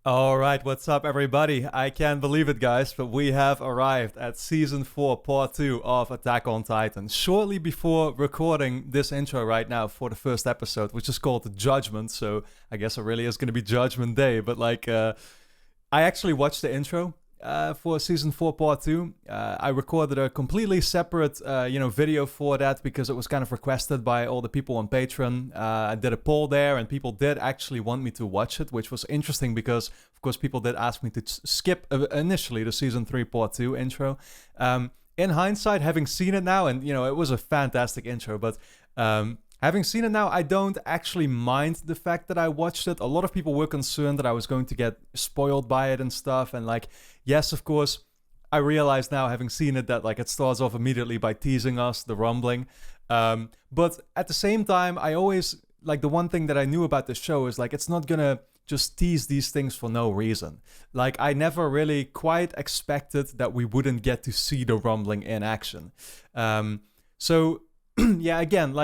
All right, what's up, everybody? I can't believe it, guys, but we have arrived at season 4, part 2 of Attack on Titan. Shortly before recording this intro right now for the first episode, which is called The Judgment. So I guess it really is going to be Judgment Day. But I actually watched the intro for season 4 part 2. I recorded a completely separate video for that because it was kind of requested by all the people on Patreon. I did a poll there and people did actually want me to watch it, which was interesting because of course people did ask me to skip initially the season 3 part 2 intro. In hindsight, having seen it now, and it was a fantastic intro, but having seen it now, I don't actually mind the fact that I watched it. A lot of people were concerned that I was going to get spoiled by it and stuff. And yes, of course, I realize now, having seen it, that it starts off immediately by teasing us, the rumbling. But at the same time, I always, the one thing that I knew about the show is, it's not gonna just tease these things for no reason. I never really quite expected that we wouldn't get to see the rumbling in action. So, yeah, again,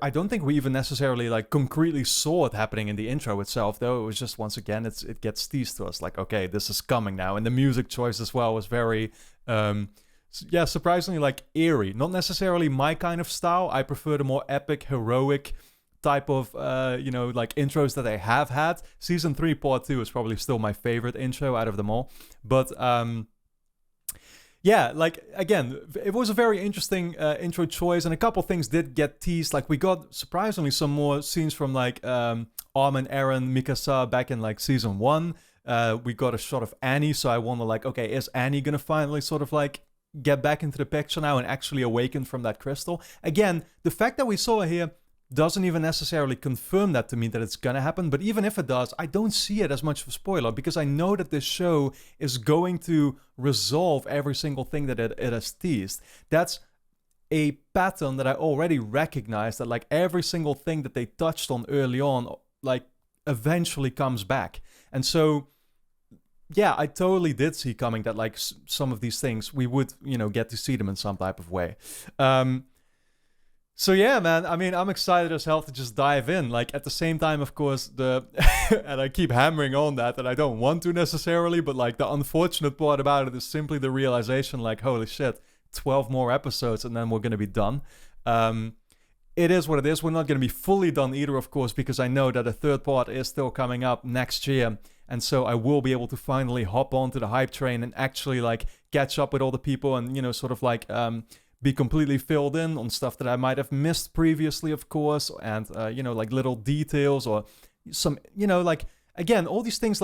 I don't think we even necessarily concretely saw it happening in the intro itself, though. It was just, once again, it gets teased to us okay, this is coming now. And the music choice as well was very surprisingly eerie. Not necessarily my kind of style. I prefer the more epic, heroic type of intros that I have had. Season 3 part 2 is probably still my favorite intro out of them all. But yeah, again, it was a very interesting intro choice, and a couple things did get teased. We got surprisingly some more scenes from Armin, Eren, Mikasa back in season 1. We got a shot of Annie, so I wonder okay, is Annie gonna finally sort of get back into the picture now and actually awaken from that crystal? Again, the fact that we saw her here doesn't even necessarily confirm that to me that it's gonna happen, but even if it does, I don't see it as much of a spoiler because I know that this show is going to resolve every single thing that it has teased. That's a pattern that I already recognize, that every single thing that they touched on early on eventually comes back. And so yeah, I totally did see coming that some of these things we would get to see them in some type of way. So yeah, man, I mean, I'm excited as hell to just dive in. At the same time, of course, and I keep hammering on that I don't want to necessarily, but the unfortunate part about it is simply the realization, holy shit, 12 more episodes and then we're going to be done. It is what it is. We're not going to be fully done either, of course, because I know that a third part is still coming up next year. And so I will be able to finally hop onto the hype train and actually catch up with all the people and, sort of be completely filled in on stuff that I might have missed previously, of course, and little details or some, again, all these things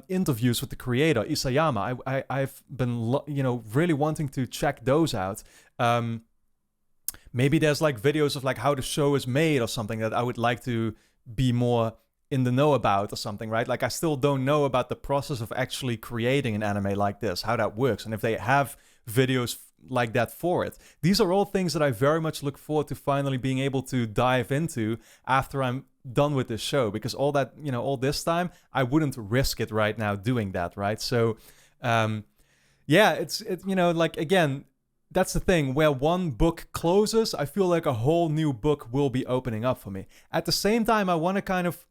interviews with the creator Isayama. I've been really wanting to check those out. Maybe there's videos of how the show is made or something that I would like to be more in the know about or something, right? I still don't know about the process of actually creating an anime like this, how that works, and if they have videos like that for it. These are all things that I very much look forward to finally being able to dive into after I'm done with this show, because all that, all this time, I wouldn't risk it right now doing that, right? So, yeah, it's again, that's the thing. Where one book closes, I feel like a whole new book will be opening up for me. At the same time, I want to kind of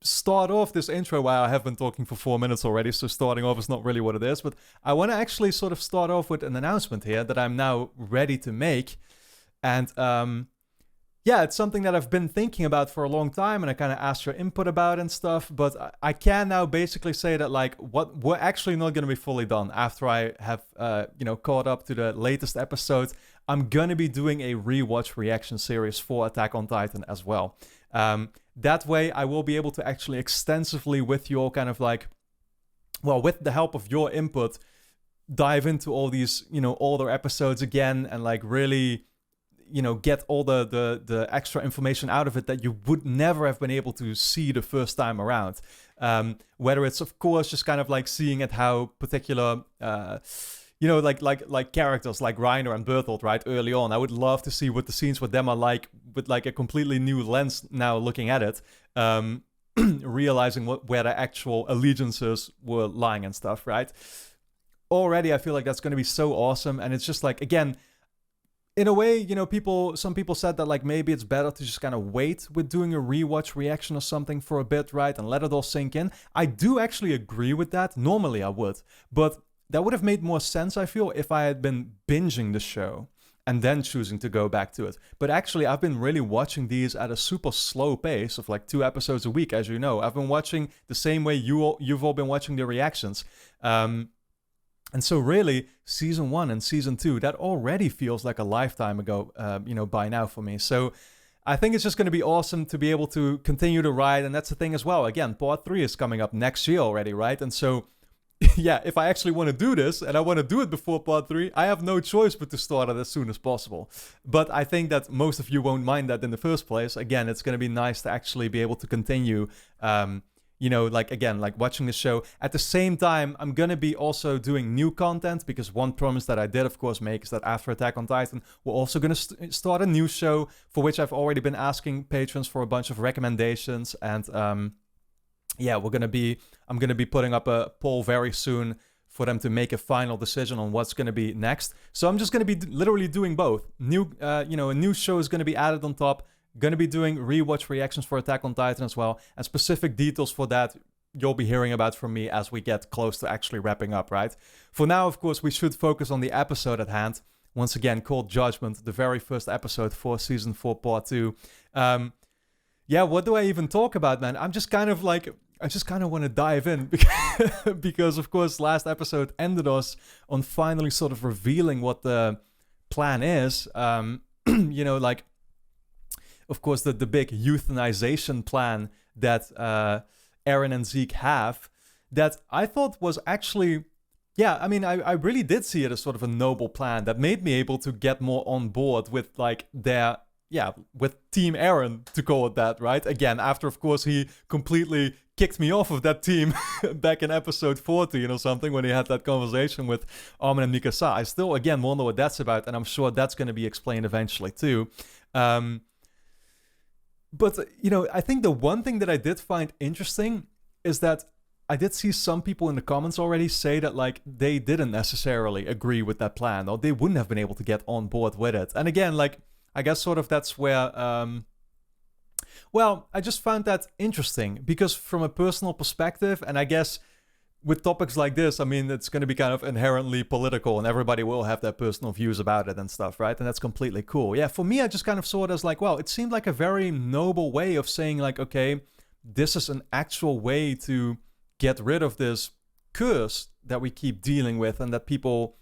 start off this intro. While I have been talking for 4 minutes already, so starting off is not really what it is, but I want to actually sort of start off with an announcement here that I'm now ready to make. And yeah, it's something that I've been thinking about for a long time, and I kind of asked your input about and stuff, but I can now basically say that what we're actually not going to be fully done after I have caught up to the latest episode. I'm going to be doing a rewatch reaction series for Attack on Titan as well. That way I will be able to actually extensively, with your kind of with the help of your input, dive into all these, older episodes again and really, get all the extra information out of it that you would never have been able to see the first time around. Whether it's, of course, just kind of seeing at how particular, characters like Reiner and Bertolt, right, early on. I would love to see what the scenes with them are like with a completely new lens now looking at it, realizing where the actual allegiances were lying and stuff, right? Already, I feel like that's going to be so awesome, and it's just again, in a way, some people said that like maybe it's better to just kind of wait with doing a rewatch reaction or something for a bit, right? And let it all sink in. I do actually agree with that. Normally I would, but that would have made more sense, I feel, if I had been binging the show and then choosing to go back to it. But actually, I've been really watching these at a super slow pace of like 2 episodes a week, as you know. I've been watching the same way you've all been watching the reactions. And so really, season 1 and season 2, that already feels like a lifetime ago, by now for me. So I think it's just going to be awesome to be able to continue the ride. And that's the thing as well. Again, part 3 is coming up next year already, right? And so, yeah, if I actually want to do this and I want to do it before part 3, I have no choice but to start it as soon as possible. But I think that most of you won't mind that in the first place. Again, it's going to be nice to actually be able to continue like watching the show. At the same time, I'm going to be also doing new content, because one promise that I did, of course, make is that after Attack on Titan, we're also going to start a new show, for which I've already been asking patrons for a bunch of recommendations. And I'm going to be putting up a poll very soon for them to make a final decision on what's going to be next. So I'm just going to be literally doing both. A new show is going to be added on top. Going to be doing rewatch reactions for Attack on Titan as well. And specific details for that you'll be hearing about from me as we get close to actually wrapping up, right? For now, of course, we should focus on the episode at hand. Once again, called Judgment, the very first episode for Season 4, Part 2. What do I even talk about, man? I just kind of want to dive in because, of course, last episode ended us on finally sort of revealing what the plan is. Of course, the big euthanization plan that Eren and Zeke have, that I thought was actually, I really did see it as sort of a noble plan that made me able to get more on board with like with Team Eren, to call it that, right? Again, after, of course, he completely kicked me off of that team back in episode 14 or something, when he had that conversation with Armin and Mikasa. I still, again, wonder what that's about, and I'm sure that's going to be explained eventually too. But, I think the one thing that I did find interesting is that I did see some people in the comments already say that, like, they didn't necessarily agree with that plan, or they wouldn't have been able to get on board with it. And again, like, I guess sort of that's where, I just found that interesting, because from a personal perspective, and I guess with topics like this, I mean, it's going to be kind of inherently political, and everybody will have their personal views about it and stuff, right? And that's completely cool. Yeah, for me, I just kind of saw it as like, well, it seemed like a very noble way of saying like, okay, this is an actual way to get rid of this curse that we keep dealing with, and that people,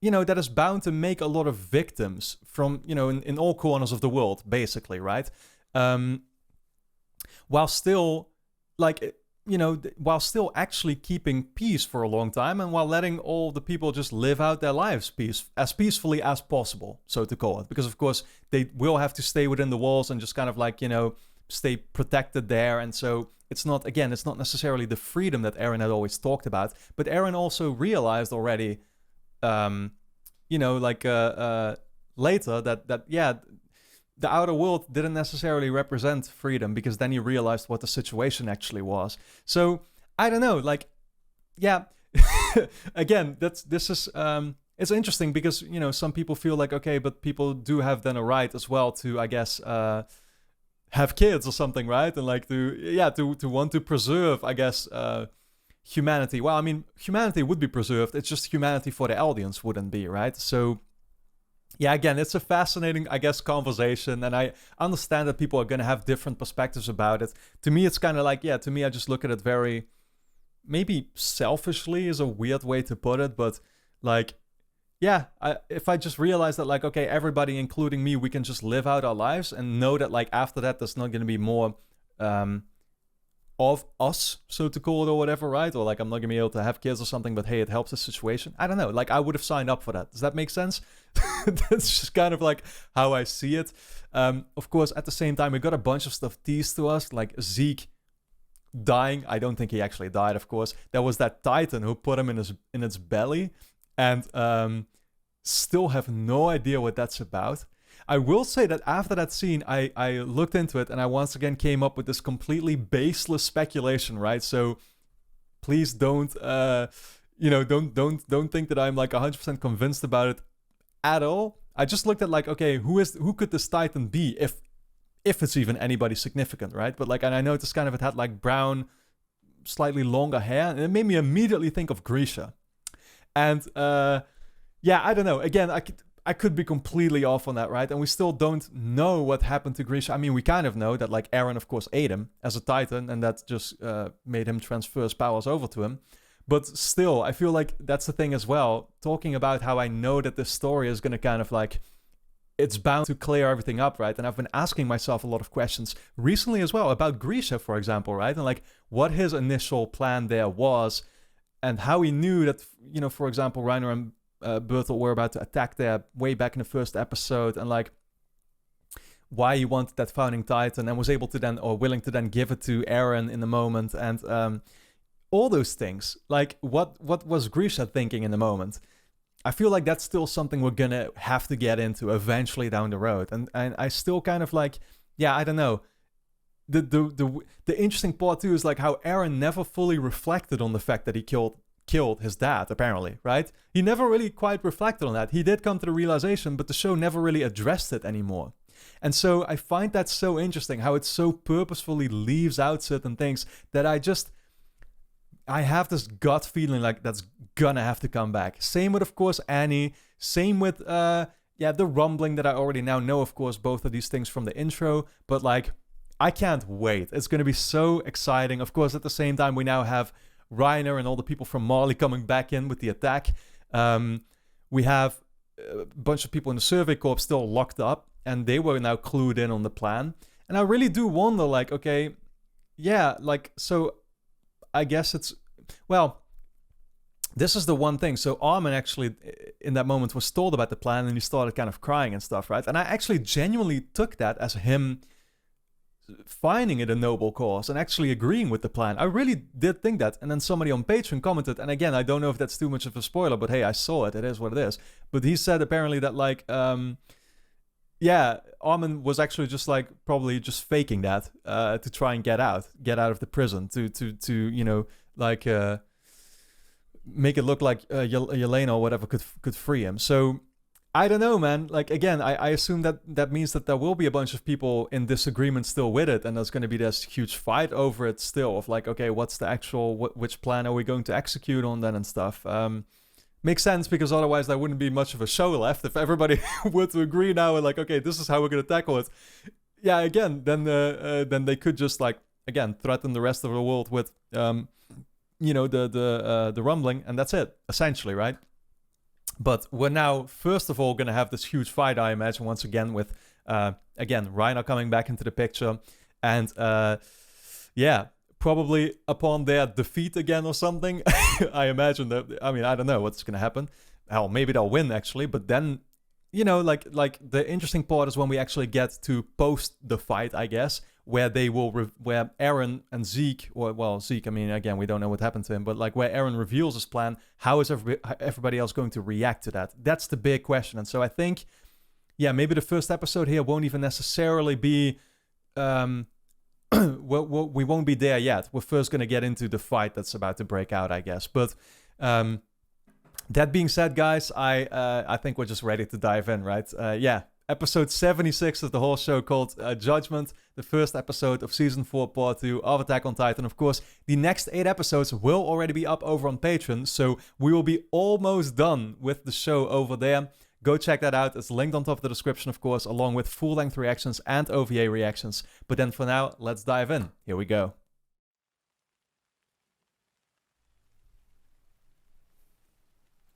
that is bound to make a lot of victims from, in all corners of the world, basically, right? While still, like, while still actually keeping peace for a long time, and while letting all the people just live out their lives as peacefully as possible, so to call it. Because, of course, they will have to stay within the walls and just kind of like, stay protected there. And so it's not necessarily the freedom that Eren had always talked about, but Eren also realized already, later that the outer world didn't necessarily represent freedom, because then he realized what the situation actually was. So I don't know, like, yeah, again, it's interesting, because, some people feel like, okay, but people do have then a right as well to, I guess, have kids or something, right? And like to want to preserve, I guess, humanity. Well, I mean, humanity would be preserved. It's just humanity for the Eldians wouldn't be, right? So, yeah, again, it's a fascinating, I guess, conversation. And I understand that people are going to have different perspectives about it. To me, it's kind of like, to me, I just look at it very, maybe selfishly is a weird way to put it. But like, if I just realize that, like, okay, everybody, including me, we can just live out our lives and know that, like, after that, there's not going to be more of us, so to call it, or whatever, right? Or like, I'm not gonna be able to have kids or something, but hey, it helps the situation. I don't know, like, I would have signed up for that. Does that make sense? That's just kind of like how I see it. Of course, at the same time, we got a bunch of stuff teased to us, like Zeke dying. I don't think he actually died, of course. There was that Titan who put him in its belly, and still have no idea what that's about. I will say that after that scene, I looked into it, and I once again came up with this completely baseless speculation, right? So please don't, don't think that I'm like 100% convinced about it at all. I just looked at like, okay, who could this Titan be if it's even anybody significant, right? But like, and I noticed kind of it had like brown, slightly longer hair, and it made me immediately think of Grisha. And yeah, I don't know. Again, I could be completely off on that, right? And we still don't know what happened to Grisha. I mean, we kind of know that like Eren, of course, ate him as a Titan, and that just made him transfer his powers over to him. But still, I feel like that's the thing as well. Talking about how I know that this story is going to kind of like, it's bound to clear everything up, right? And I've been asking myself a lot of questions recently as well about Grisha, for example, right? And like what his initial plan there was and how he knew that, you know, for example, Reiner and Bertolt were about to attack there way back in the first episode, and like why he wanted that founding Titan and was able to then, or willing to then give it to Eren in the moment, and all those things. Like what was Grisha thinking in the moment? I feel like that's still something we're gonna have to get into eventually down the road, and I still kind of like, yeah, I don't know. The interesting part too is like how Eren never fully reflected on the fact that he killed his dad, apparently, right? He never really quite reflected on that. He did come to the realization, but the show never really addressed it anymore. And so I find that so interesting, how it so purposefully leaves out certain things that I have this gut feeling like that's gonna have to come back. Same with, of course, Annie. Same with, the rumbling that I already now know, of course, both of these things from the intro. But like, I can't wait. It's gonna be so exciting. Of course, at the same time, we now have Reiner and all the people from Marley coming back in with the attack. We have a bunch of people in the Survey Corps still locked up, and they were now clued in on the plan. And I really do wonder, like, okay, yeah, like, so I guess it's, well, this is the one thing. So Armin actually, in that moment, was told about the plan, and he started kind of crying and stuff, right? And I actually genuinely took that as him finding it a noble cause and actually agreeing with the plan. I really did think that. And then somebody on Patreon commented, and again, I don't know if that's too much of a spoiler, but hey, I saw it. It is what it is. But he said apparently that like, yeah, Armin was actually just like probably just faking that to try and get out of the prison to you know, like make it look like Yelena or whatever could free him. So I don't know, man. Like, again, I assume that means that there will be a bunch of people in disagreement still with it, and there's going to be this huge fight over it still of like, okay, what's the actual, which plan are we going to execute on then and stuff. Makes sense, because otherwise there wouldn't be much of a show left if everybody were to agree now and like, okay, this is how we're going to tackle it. Yeah, again, then they could just like, again, threaten the rest of the world with, you know, the rumbling, and that's it, essentially, right? But we're now, first of all, going to have this huge fight, I imagine, once again, with, again, Reiner coming back into the picture. And, yeah, probably upon their defeat again or something, I imagine that, I mean, I don't know what's going to happen. Hell, maybe they'll win, actually. But then, you know, like the interesting part is when we actually get to post the fight, I guess, where they will, where Eren and Zeke, or, well, Zeke, I mean, again, we don't know what happened to him, but like where Eren reveals his plan, how is everybody else going to react to that? That's the big question. And so I think, yeah, maybe the first episode here won't even necessarily be, we won't be there yet. We're first going to get into the fight that's about to break out, I guess. But that being said, guys, I think we're just ready to dive in, right? Yeah. Episode 76 of the whole show, called Judgment, the first episode of Season 4, Part 2 of Attack on Titan. Of course, the next 8 episodes will already be up over on Patreon, so we will be almost done with the show over there. Go check that out. It's linked on top of the description, of course, along with full-length reactions and OVA reactions. But then for now, let's dive in. Here we go.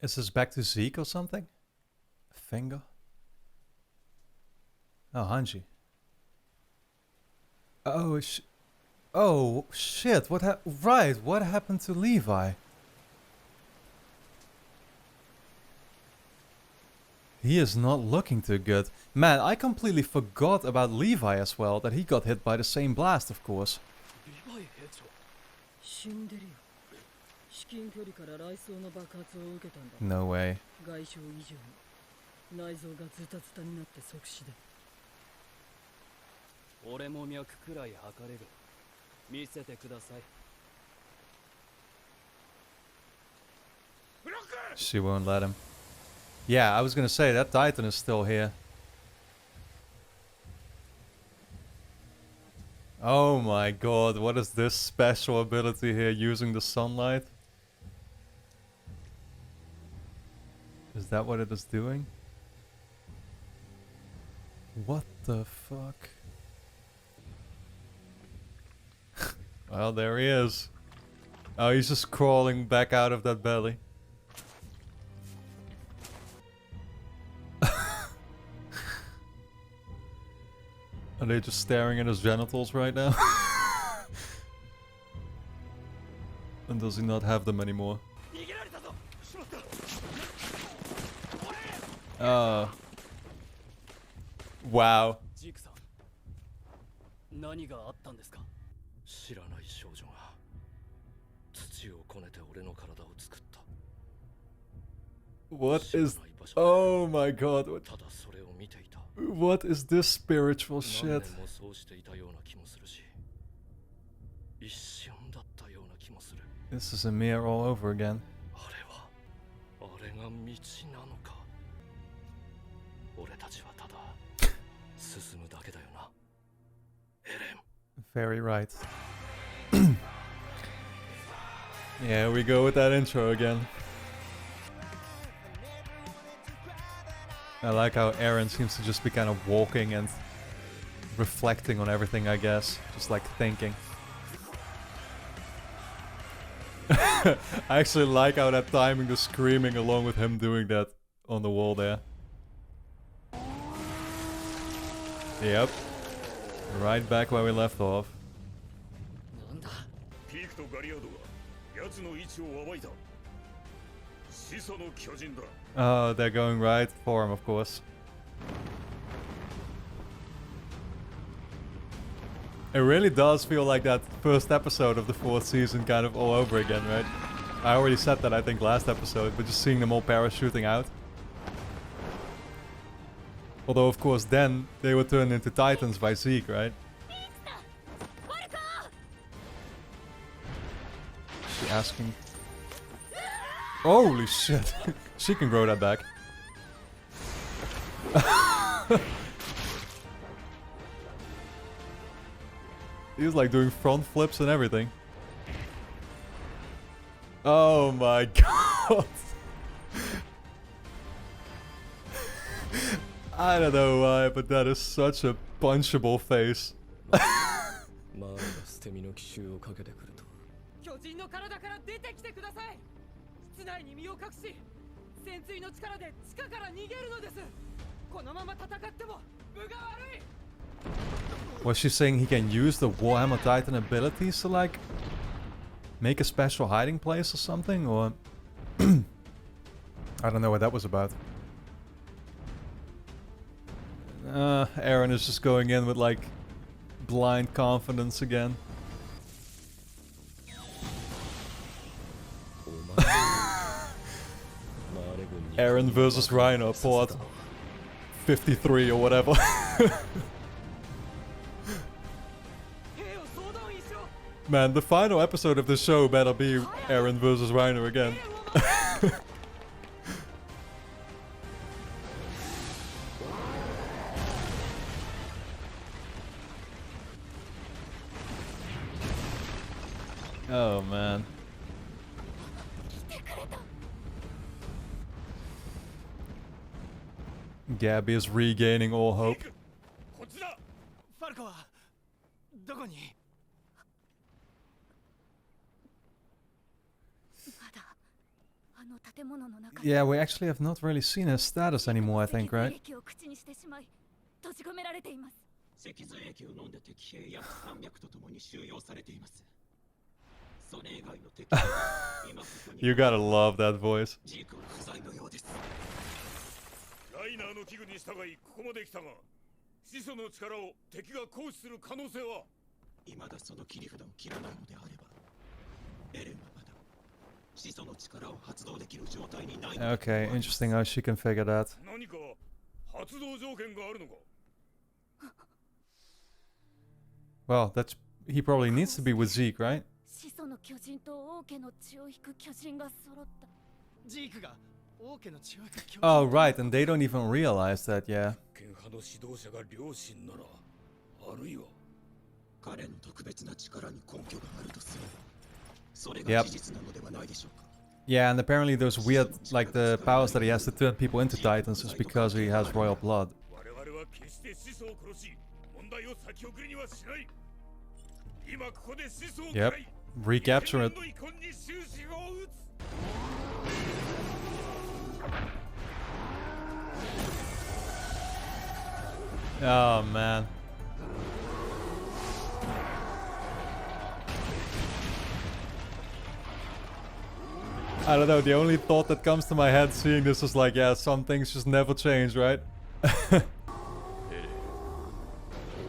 Is this back to Zeke or something? A finger? Oh, Hanji. Oh, oh, shit. What happened to Levi? He is not looking too good. Man, I completely forgot about Levi as well, that he got hit by the same blast, of course. No way. She won't let him. Yeah, I was gonna say, that Titan is still here. Oh my god, what is this special ability here, using the sunlight? Is that what it is doing? What the fuck? Well, there he is. Oh, he's just crawling back out of that belly. Are they just staring at his genitals right now? And does he not have them anymore? Wow. 何があったんですか。知らない少女が土をこねて俺の体を作った。 What is... Oh my god. ただそれを見ていた。 What is this spiritual 何 shit? 年もそうしていたような気もするし、一瞬だったような気もする。 This is a mirror all over again. あれが道なのか。俺たちはただ進むだけだよな。エレン。 Very right. Yeah, we go with that intro again. I like how Eren seems to just be kind of walking and reflecting on everything, I guess. Just like thinking. I actually like how that timing the screaming along with him doing that on the wall there. Yep. Right back where we left off. Oh, they're going right for him, of course. It really does feel like that first episode of the 4th season kind of all over again, right? I already said that, I think, last episode, but just seeing them all parachuting out. Although, of course, then they were turned into Titans by Zeke, right? Is she asking? Holy shit! She can grow that back. He's like doing front flips and everything. Oh my god! I don't know why, but that is such a punchable face. Was she saying he can use the Warhammer Titan abilities to like make a special hiding place or something, or I don't know what that was about. Eren is just going in with like blind confidence again. Eren versus Rhino, part 53 or whatever. Man, the final episode of the show better be Eren versus Rhino again. Oh man. Gabby is regaining all hope. Yeah, we actually have not really seen his status anymore, I think, right? You gotta love that voice. Okay, interesting how she can figure that. Well, that's... he probably needs to be with Zeke, right? Oh, right, and they don't even realize that, yeah. 権派の指導者が両親なら、あるいは彼の特別な力に根拠があるとする。それが事実なのではないでしょうか。 Yeah, and apparently those weird, like the powers that he has to turn people into titans is because he has royal blood. 我々は決して始祖を殺し、問題を先送りにはしない。今ここで始祖を食ら Yep, い、 recapture it. 人間の遺恨に終止符を打つ。 Oh, man. I don't know, the only thought that comes to my head seeing this is like, yeah, some things just never change, right? お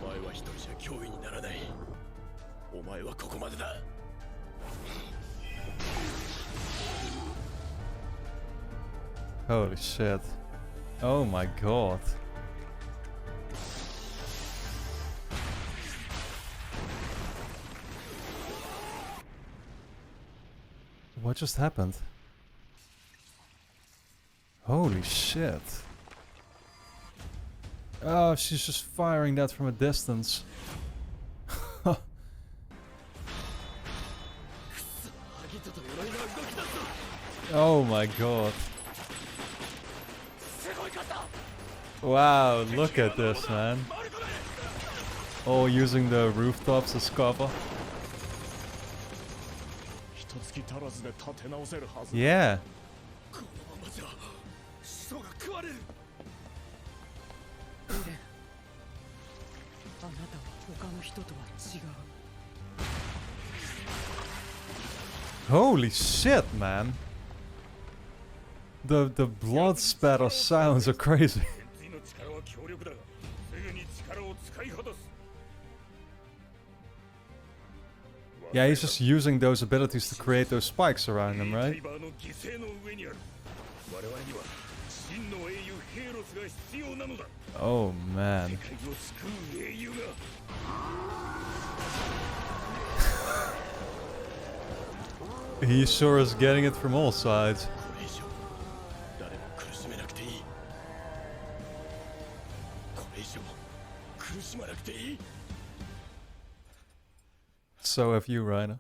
前は一人じゃ脅威にならない。お前はここまでだ。 Holy shit. Oh my god. What just happened? Holy shit. Oh, she's just firing that from a distance. Oh my god. Wow, look at this, man. All using the rooftops as cover. Yeah. このままじゃ始祖が食われる。エレン、あなたは他の人とは違う。 Holy shit, man. The blood spatter sounds are crazy. 天髄の力は強力だが、すぐに力を使い果たす。 Yeah, he's just using those abilities to create those spikes around him, right? タイバーの犠牲の上にある。我々には真の英雄ヘイロスが必要なのだ。 Oh, man. 世界を救う英雄が。 He sure is getting it from all sides. これ以上誰も苦しめなくていい。これ以上苦しまなくていい。 So have you, Reiner.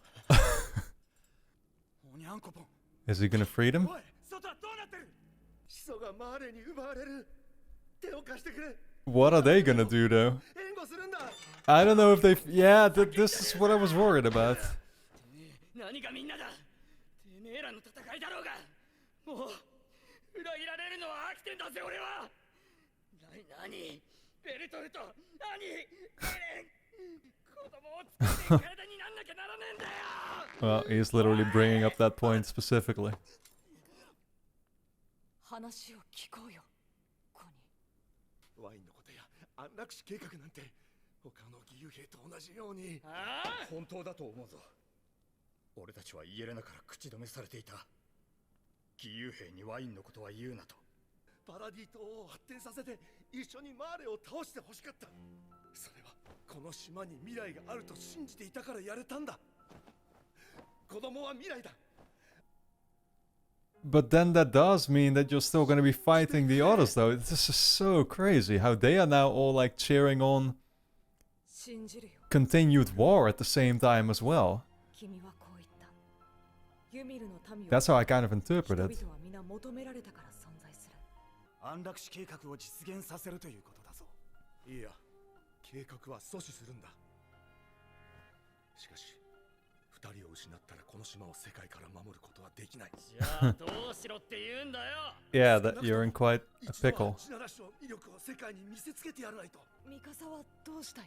おにゃんこぽん。 Is he gonna free them? おい、外はどうなってる？始祖がマーレに奪われる。手を貸してくれ。 What are they gonna do, though? 援護するんだ。 I don't know if they... Yeah, this is what I was worried about. 何がみんなだ。てめえらの戦いだろうが。もう裏切られるのは飽きてんだぜ俺は。何？ベルトルト、何？エレン。子供を作って体になんなきゃならねえんだよ。 Well, he's literally bringing up that point specifically. 話を聞こうよ、コニー。ワインのことや安楽死計画なんて他の義勇兵と同じように。本当だと思うぞ。俺たちはイエレナから口止めされていた。義勇兵にワインのことは言うなと。パラディ島を発展させて一緒にマーレを倒してほしかった。それはこの島に未来があると信じていたからやれたんだ。子供は未来だ。 But then that does mean that you're still gonna be fighting the others, though. This is so crazy how they are now all like cheering on 信じるよ。 continued war at the same time as well. 君はこう言った。ユミルの民を That's how I kind of interpret 人 it. 々は皆求められたから存在する。安楽死計画を実現させるということだぞ。いや、計画は阻止するんだ。しかし、二人を失ったらこの島を世界から守ることはできない。じゃあどうしろって言うんだよ。Yeah, that you're in quite a pickle. シナラシの威力を世界に見せつけてやらないと。ミカサはどうしたい？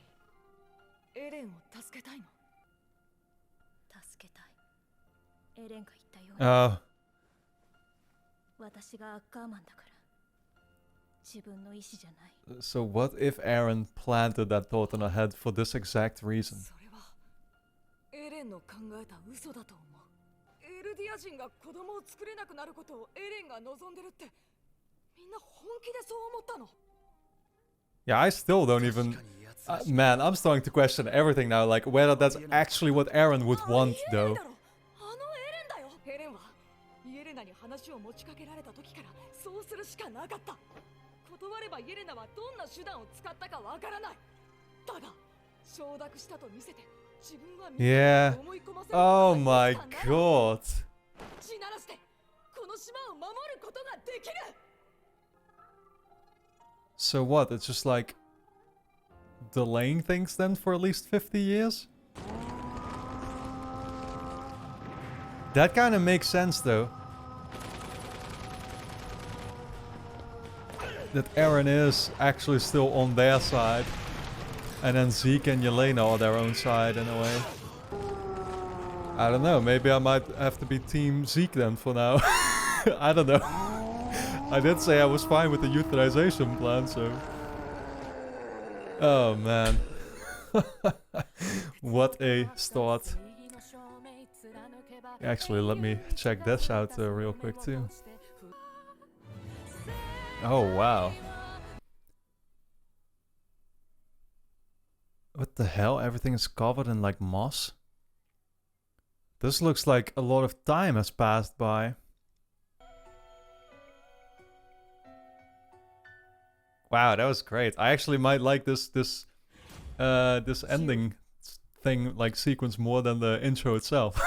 エレンを助けたいの？助けたい。エレンが言ったように、 Oh, 私がアッカーマンだから。自分の意志じゃない。 so what if Aaron planted that thought in her head for this exact reason? それはエレンの考えた嘘だと思う。エルディア人が子供を作れなくなることをエレンが望んでるってみんな本気でそう思ったの？ Yeah, I still don't even... man, I'm starting to question everything now, like whether that's actually what Aaron would want, ありえない though. だろ。あのエレンだよ。エレンはイエレナに話を持ちかけられた時からそうするしかなかった。断ればイエレナはどんな手段を使ったかわからない。だが承諾したと見せて自分は Yeah. 思い込ませる Oh ことが my できたんだ。 god. 血ならしてこの島を守ることができる。 So what? It's just like delaying things then for at least 50 years? That kind of makes sense though. That Eren is actually still on their side. And then Zeke and Yelena are their own side in a way. I don't know, maybe I might have to be Team Zeke then for now. I don't know. I did say I was fine with the euthanization plan, so... Oh man. What a start. Actually, let me check this out real quick too. Oh wow. What the hell? Everything is covered in like moss? This looks like a lot of time has passed by. Wow, that was great. I actually might like this ending thing, like sequence, more than the intro itself.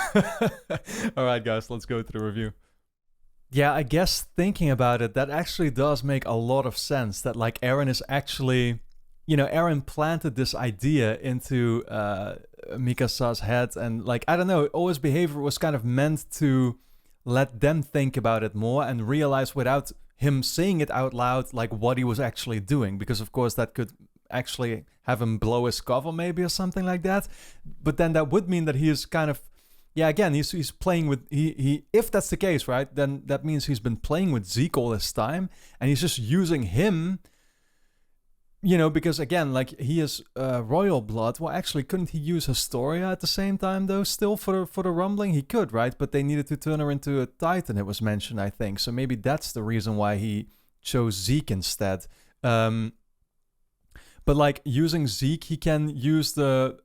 Alright guys, let's go to the review. Yeah, I guess thinking about it, that actually does make a lot of sense. That like Eren is actually... You know, Eren planted this idea into Mikasa's head, and like, I don't know, all his behavior was kind of meant to let them think about it more and realize without him saying it out loud, like what he was actually doing. Because of course that could actually have him blow his cover maybe or something like that. But then that would mean that he is kind of, yeah, again, he's playing with, he if that's the case, right, then that means he's been playing with Zeke all this time, and he's just using him. You know, because again, like he is royal blood. Well, actually, couldn't he use Historia at the same time though? Still for the rumbling, he could, right? But they needed to turn her into a Titan. It was mentioned, I think. So maybe that's the reason why he chose Zeke instead. But like using Zeke, he can use the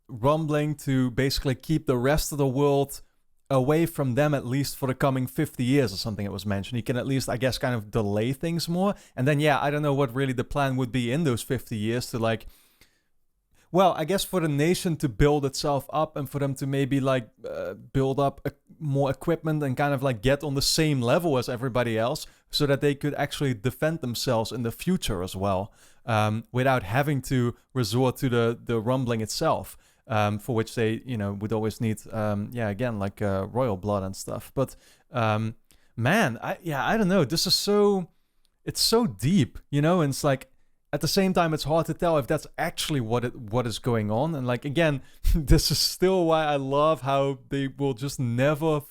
rumbling to basically keep the rest of the world away from them, at least for the coming 50 years or something. It was mentioned. He can at least, I guess, kind of delay things more. And then, yeah, I don't know what really the plan would be in those 50 years to like... Well, I guess for the nation to build itself up and for them to maybe like build up more equipment and kind of like get on the same level as everybody else so that they could actually defend themselves in the future as well, without having to resort to the rumbling itself. For which they, you know, would always need, yeah, again, like royal blood and stuff. But man, I don't know. This is it's so deep, you know. And it's like at the same time, it's hard to tell if that's actually what is going on. And like again, this is still why I love how they will just never.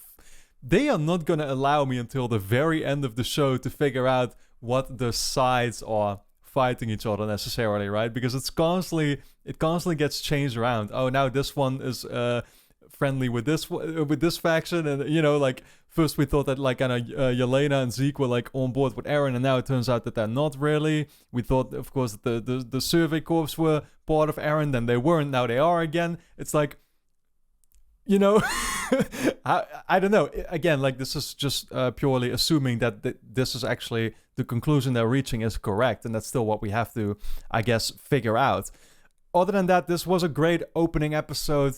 They are not gonna allow me until the very end of the show to figure out what the sides are fighting each other necessarily, right? Because it constantly gets changed around. Oh, now this one is friendly with this faction, and you know, like first we thought that like kind of Yelena and Zeke were like on board with Eren, and now it turns out that they're not really. We thought, of course, that the Survey Corps were part of Eren, then they weren't. Now they are again. It's like, you know, I don't know. Again, like this is just purely assuming that this is actually the conclusion they're reaching is correct, and that's still what we have to, I guess, figure out. Other than that, this was a great opening episode.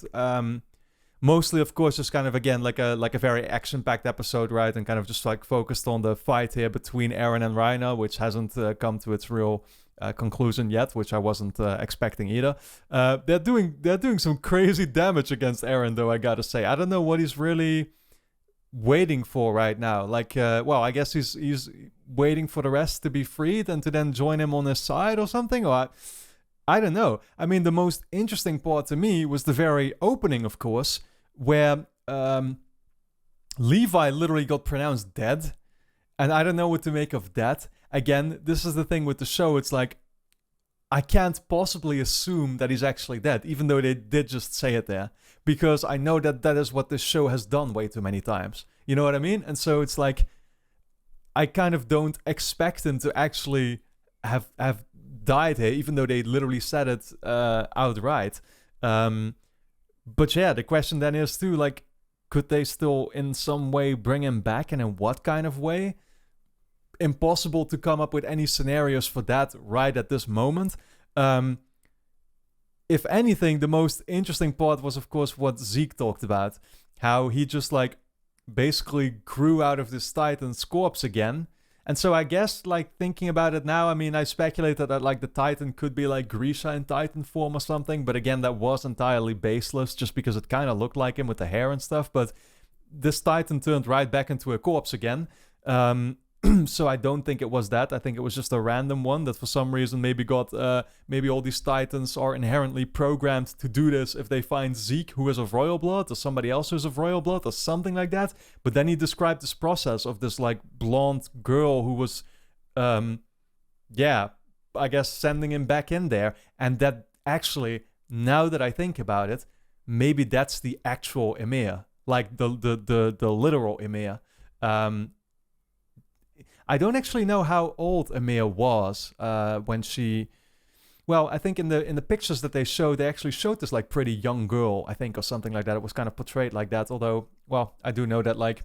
Mostly, of course, just kind of again like a very action-packed episode, right? And kind of just like focused on the fight here between Eren and Reiner, which hasn't come to its real conclusion yet, which I wasn't expecting either. They're doing some crazy damage against Eren, though, I gotta say. I don't know what he's really waiting for right now. Like, well, I guess he's waiting for the rest to be freed and to then join him on his side or something, or I don't know. I mean, the most interesting part to me was the very opening, of course, where Levi literally got pronounced dead, and I don't know what to make of that. Again, this is the thing with the show. It's like, I can't possibly assume that he's actually dead, even though they did just say it there. Because I know that that is what this show has done way too many times. You know what I mean? And so it's like, I kind of don't expect him to actually have died here, even though they literally said it outright. But yeah, the question then is too, like, could they still in some way bring him back, and in what kind of way? Impossible to come up with any scenarios for that right at this moment. If anything, the most interesting part was, of course, what Zeke talked about. How he just, like, basically grew out of this Titan's corpse again. And so I guess, like, thinking about it now, I mean, I speculated that, like, the Titan could be, like, Grisha in Titan form or something. But again, that was entirely baseless, just because it kind of looked like him with the hair and stuff. But this Titan turned right back into a corpse again. So I don't think it was that. I think it was just a random one that for some reason maybe maybe all these Titans are inherently programmed to do this if they find Zeke, who is of royal blood, or somebody else who's of royal blood, or something like that. But then he described this process of this, like, blonde girl who was, I guess sending him back in there. And that actually, now that I think about it, maybe that's the actual Ymir, like the literal Ymir. I don't actually know how old Ymir was when she... Well, I think in the pictures that they showed, they actually showed this, like, pretty young girl, I think, or something like that. It was kind of portrayed like that. Although, well, I do know that, like,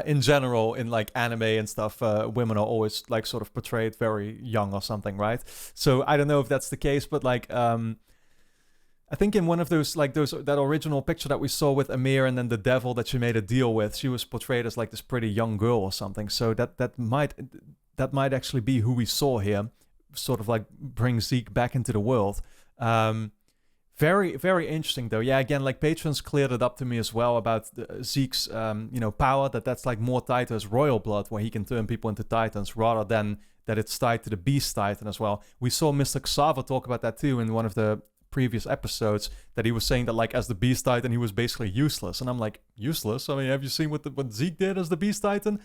in general, in, like, anime and stuff, women are always, like, sort of portrayed very young or something, right? So I don't know if that's the case, but, like... I think in one of those, like, that original picture that we saw with Ymir and then the devil that she made a deal with, she was portrayed as, like, this pretty young girl or something. So that might actually be who we saw here, sort of, like, bring Zeke back into the world. Very, very interesting, though. Yeah, again, like, patrons cleared it up to me as well about Zeke's, power, that's, like, more tied to his royal blood, where he can turn people into Titans, rather than that it's tied to the Beast Titan as well. We saw Mr. Xaver talk about that, too, in one of the previous episodes, that he was saying that, like, as the Beast Titan, he was basically useless. And I'm like, useless? I mean, have you seen what Zeke did as the Beast Titan?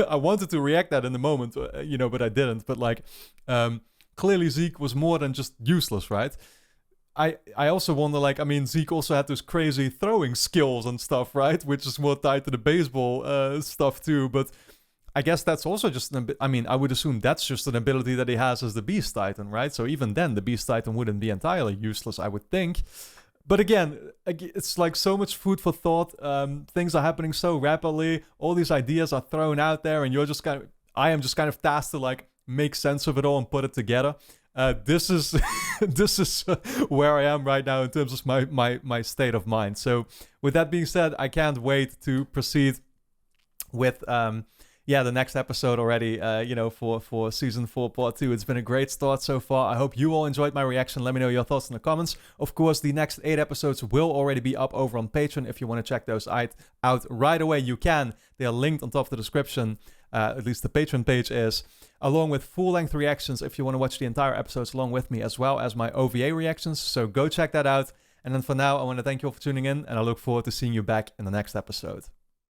I wanted to react that in the moment, but I didn't. But, like, clearly Zeke was more than just useless, right? I also wonder, like, I mean, Zeke also had those crazy throwing skills and stuff, right? Which is more tied to the baseball stuff too. But I guess that's also just I would assume that's just an ability that he has as the Beast Titan, right? So even then, the Beast Titan wouldn't be entirely useless, I would think. But again, it's like so much food for thought. Things are happening so rapidly. All these ideas are thrown out there, and I am just kind of tasked to, like, make sense of it all and put it together. This is this is where I am right now in terms of my state of mind. So with that being said, I can't wait to proceed with the next episode already, for season 4 part 2. It's been a great start so far. I hope you all enjoyed my reaction. Let me know your thoughts in the comments. Of course, the next 8 episodes will already be up over on Patreon. If you want to check those out right away, you can. They are linked on top of the description. At least the Patreon page is. Along with full-length reactions if you want to watch the entire episodes along with me, as well as my OVA reactions. So go check that out. And then for now, I want to thank you all for tuning in, and I look forward to seeing you back in the next episode.